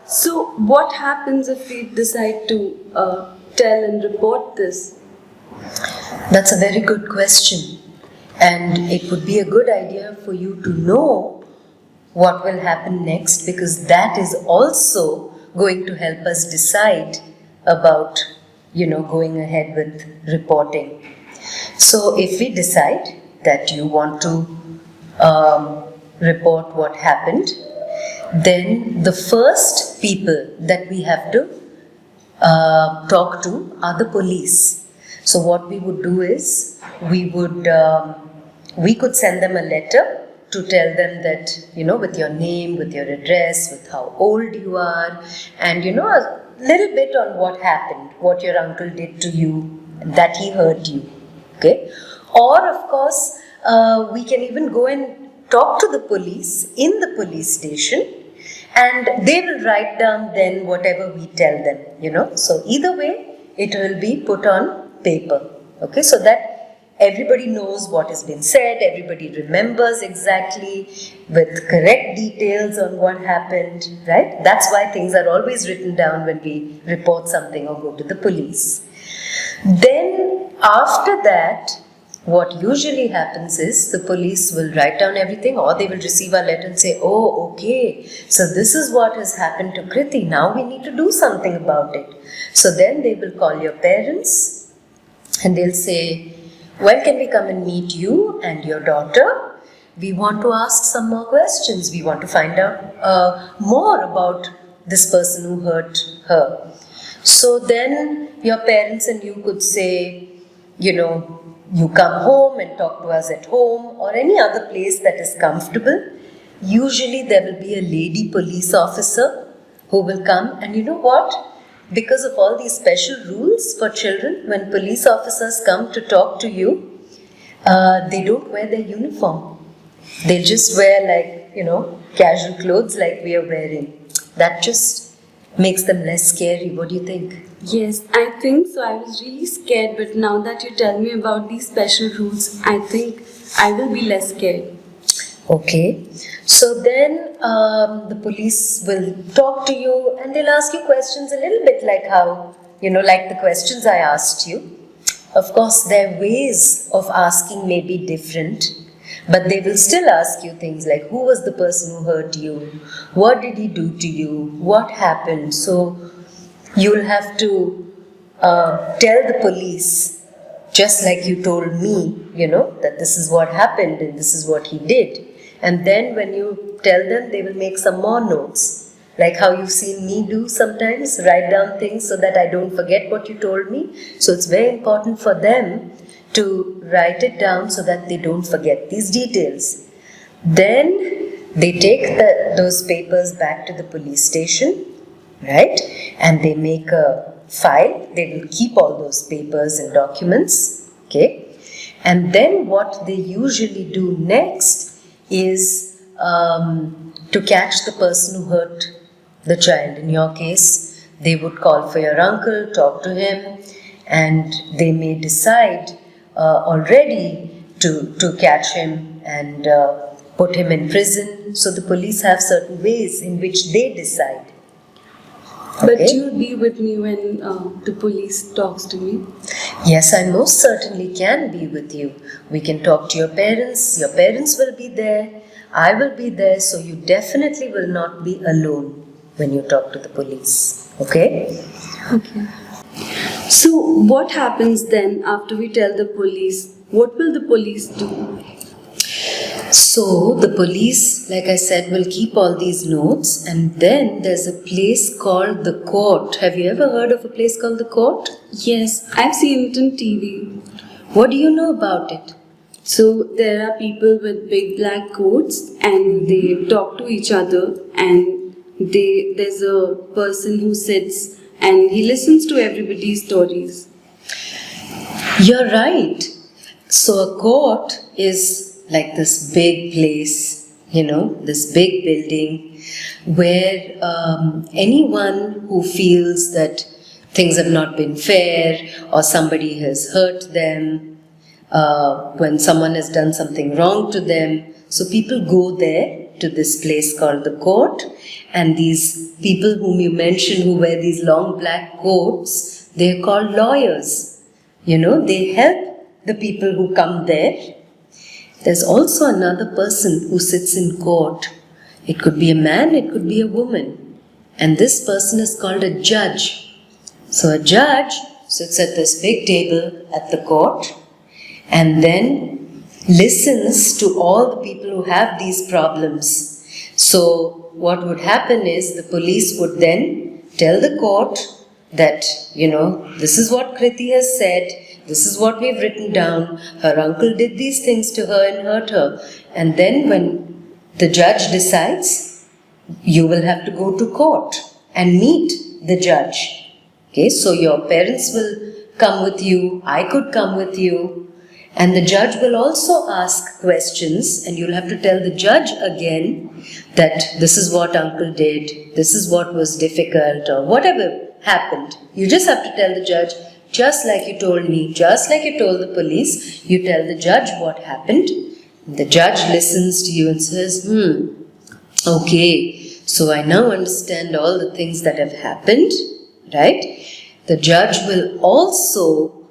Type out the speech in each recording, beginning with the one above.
So what happens if we decide to tell and report this? That's a very good question. And it would be a good idea for you to know what will happen next, because that is also going to help us decide about, going ahead with reporting. So if we decide that you want to report what happened, then the first people that we have to talk to are the police. So what we would do is we could send them a letter to tell them that, with your name, with your address, with how old you are, and a little bit on what happened, what your uncle did to you, that he hurt you. Okay? Or of course, we can even go and talk to the police in the police station, and they will write down then whatever we tell them, So either way, it will be put on paper. Okay, so that everybody knows what has been said, everybody remembers exactly with correct details on what happened, right? That's why things are always written down when we report something or go to the police. Then after that, what usually happens is the police will write down everything, or they will receive our letter and say, oh, okay, so this is what has happened to Kriti. Now we need to do something about it. So then they will call your parents and they'll say, when can we come and meet you and your daughter? We want to ask some more questions. We want to find out more about this person who hurt her. So then your parents and you could say, you come home and talk to us at home or any other place that is comfortable. Usually there will be a lady police officer who will come, and you know what? Because of all these special rules for children, when police officers come to talk to you, they don't wear their uniform. They just wear casual clothes like we are wearing. That just makes them less scary. What do you think? Yes, I think so. I was really scared, but now that you tell me about these special rules, I think I will be less scared. Okay, so then the police will talk to you and they'll ask you questions a little bit like how, like the questions I asked you. Of course, their ways of asking may be different, but they will still ask you things like, who was the person who hurt you? What did he do to you? What happened? So you'll have to tell the police, just like you told me, that this is what happened and this is what he did. And then when you tell them, they will make some more notes, like how you've seen me do sometimes, write down things so that I don't forget what you told me. So it's very important for them to write it down so that they don't forget these details. Then they take those papers back to the police station, right? And they make a file. They will keep all those papers and documents, okay? And then what they usually do next is to catch the person who hurt the child. In your case, they would call for your uncle, talk to him, and they may decide already to catch him and put him in prison. So the police have certain ways in which they decide. Okay. But you'll be with me when the police talks to me? Yes, I most certainly can be with you. We can talk to your parents will be there, I will be there, so you definitely will not be alone when you talk to the police. Okay? Okay. So what happens then after we tell the police? What will the police do? So the police, like I said, will keep all these notes, and then there's a place called the court. Have you ever heard of a place called the court? Yes, I've seen it on TV. What do you know about it? So there are people with big black coats and they talk to each other, and there's a person who sits and he listens to everybody's stories. You're right. So a court is like this big place, this big building where anyone who feels that things have not been fair or somebody has hurt them, when someone has done something wrong to them, so people go there to this place called the court, and these people whom you mentioned who wear these long black coats, they're called lawyers. They help the people who come there. There's also another person who sits in court. It could be a man, it could be a woman. And this person is called a judge. So a judge sits at this big table at the court and then listens to all the people who have these problems. So what would happen is the police would then tell the court that, this is what Kriti has said, this is what we've written down, her uncle did these things to her and hurt her. And then when the judge decides, you will have to go to court and meet the judge. Okay, so your parents will come with you, I could come with you, and the judge will also ask questions, and you'll have to tell the judge again that this is what uncle did, this is what was difficult, or whatever happened. You just have to tell the judge, just like you told me, just like you told the police, you tell the judge what happened. The judge listens to you and says, okay, so I now understand all the things that have happened, right? The judge will also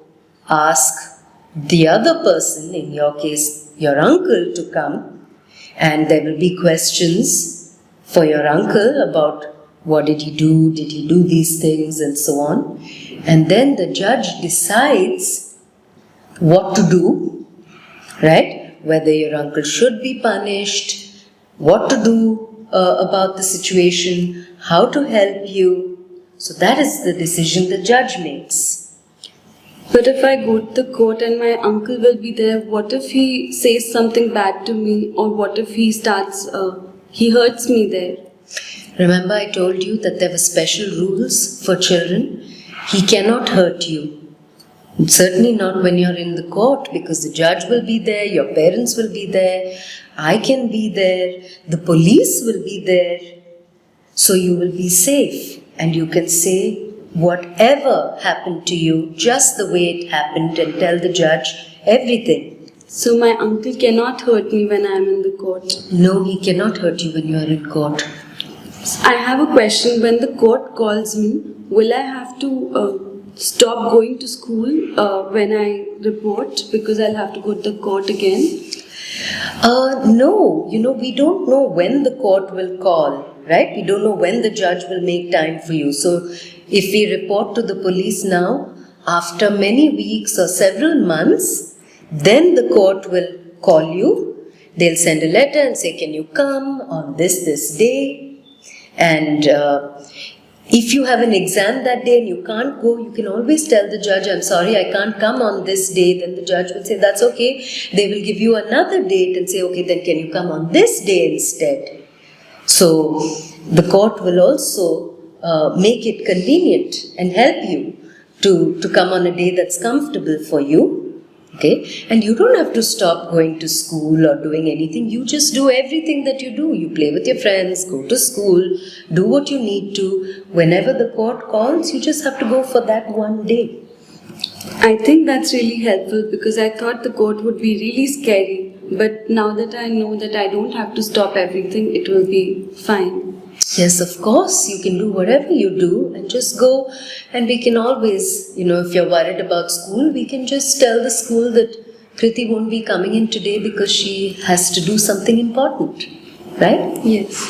ask the other person, in your case, your uncle, to come, and there will be questions for your uncle about what did he do these things, and so on. And then the judge decides what to do, right? Whether your uncle should be punished, what to do about the situation, how to help you. So that is the decision the judge makes. But if I go to the court and my uncle will be there, what if he says something bad to me, or what if he hurts me there? Remember I told you that there were special rules for children. He cannot hurt you. Certainly not when you're in the court, because the judge will be there, your parents will be there, I can be there, the police will be there. So you will be safe and you can say whatever happened to you just the way it happened and tell the judge everything. So my uncle cannot hurt me when I am in the court? No, he cannot hurt you when you are in court. I have a question. When the court calls me, will I have to stop going to school when I report, because I'll have to go to the court again? No, we don't know when the court will call, right? We don't know when the judge will make time for you. So if we report to the police now, after many weeks or several months, then the court will call you. They'll send a letter and say, can you come on this day? And if you have an exam that day and you can't go, you can always tell the judge, I'm sorry, I can't come on this day. Then the judge will say, that's okay. They will give you another date and say, okay, then can you come on this day instead? So the court will also make it convenient and help you to come on a day that's comfortable for you. Okay, and you don't have to stop going to school or doing anything. You just do everything that you do. You play with your friends, go to school, do what you need to. Whenever the court calls, you just have to go for that one day. I think that's really helpful, because I thought the court would be really scary. But now that I know that I don't have to stop everything, it will be fine. Yes, of course, you can do whatever you do and just go, and we can always, if you're worried about school, we can just tell the school that Kriti won't be coming in today because she has to do something important, right? Yes.